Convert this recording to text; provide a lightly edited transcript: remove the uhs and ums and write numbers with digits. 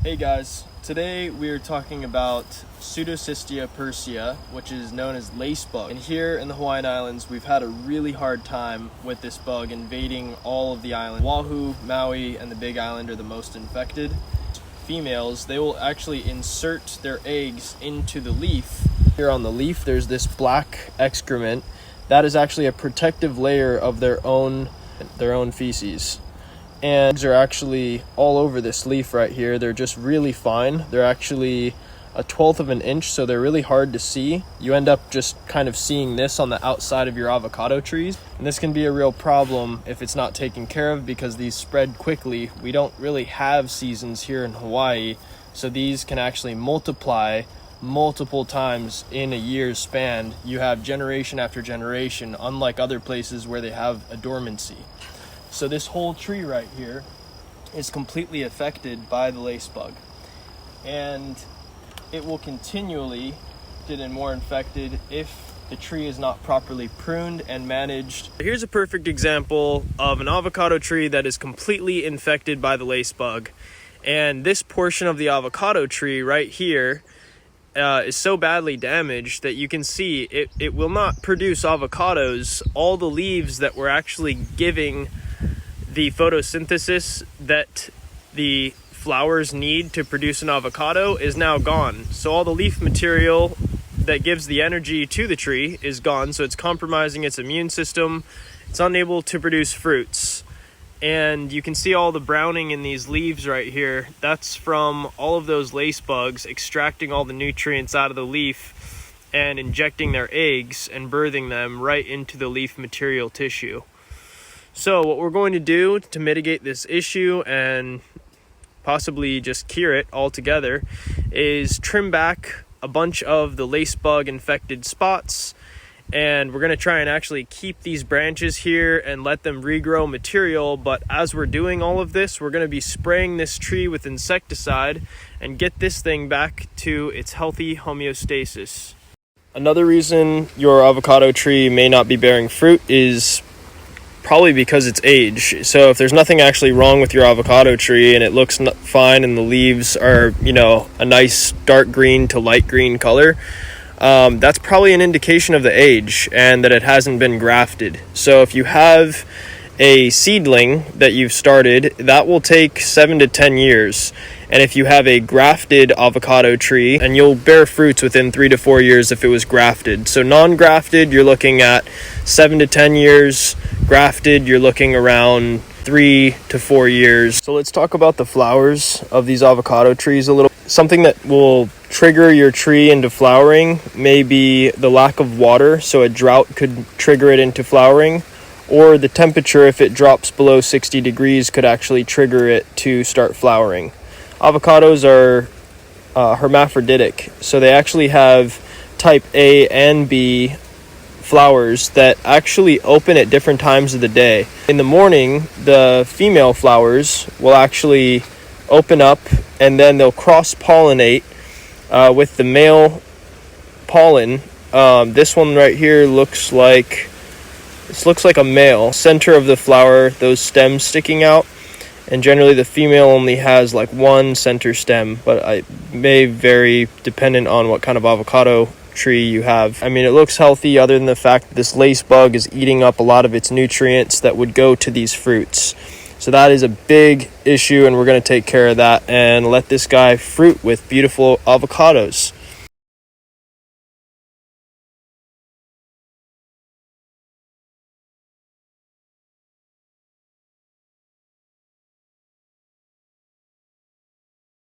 Hey guys, today we are talking about Pseudocystia persea, which is known as lace bug. And here in the Hawaiian Islands, we've had a really hard time with this bug invading all of the islands. Oahu, Maui, and the Big Island are the most infected. Females, they will actually insert their eggs into the leaf. Here on the leaf, there's this black excrement. That is actually a protective layer of their own feces. And eggs are actually all over this leaf right here. They're just really fine. They're actually 1/12 of an inch, so they're really hard to see. You end up just kind of seeing this on the outside of your avocado trees. And this can be a real problem if it's not taken care of because these spread quickly. We don't really have seasons here in Hawaii, so these can actually multiply multiple times in a year's span. You have generation after generation, unlike other places where they have a dormancy. So this whole tree right here is completely affected by the lace bug, and it will continually get more infected if the tree is not properly pruned and managed. Here's a perfect example of an avocado tree that is completely infected by the lace bug, and this portion of the avocado tree right here is so badly damaged that you can see it will not produce avocados. All the leaves that were actually giving the photosynthesis that the flowers need to produce an avocado is now gone. So all the leaf material that gives the energy to the tree is gone, so it's compromising its immune system. It's unable to produce fruits. And you can see all the browning in these leaves right here. That's from all of those lace bugs extracting all the nutrients out of the leaf and injecting their eggs and birthing them right into the leaf material tissue. So what we're going to do to mitigate this issue and possibly just cure it altogether is trim back a bunch of the lace bug infected spots, and we're going to try and actually keep these branches here and let them regrow material. But as we're doing all of this, we're going to be spraying this tree with insecticide and get this thing back to its healthy homeostasis. Another reason your avocado tree may not be bearing fruit is probably because it's age. So if there's nothing actually wrong with your avocado tree and it looks fine and the leaves are, a nice dark green to light green color, that's probably an indication of the age and that it hasn't been grafted. So if you have a seedling that you've started, that will take 7 to 10 years. And if you have a grafted avocado tree, and you'll bear fruits within 3 to 4 years if it was grafted. So non-grafted, you're looking at 7 to 10 years. Grafted, you're looking around 3 to 4 years. So let's talk about the flowers of these avocado trees a little. Something that will trigger your tree into flowering may be the lack of water. So a drought could trigger it into flowering, or the temperature, if it drops below 60 degrees, could actually trigger it to start flowering. Avocados are hermaphroditic, so they actually have type A and B flowers that actually open at different times of the day. In the morning, the female flowers will actually open up, and then they'll cross-pollinate with the male pollen. This one right here looks like a male. Center of the flower, those stems sticking out, and generally the female only has like one center stem, but it may vary dependent on what kind of avocado tree you have. I mean, it looks healthy other than the fact that this lace bug is eating up a lot of its nutrients that would go to these fruits. So that is a big issue, and we're going to take care of that and let this guy fruit with beautiful avocados.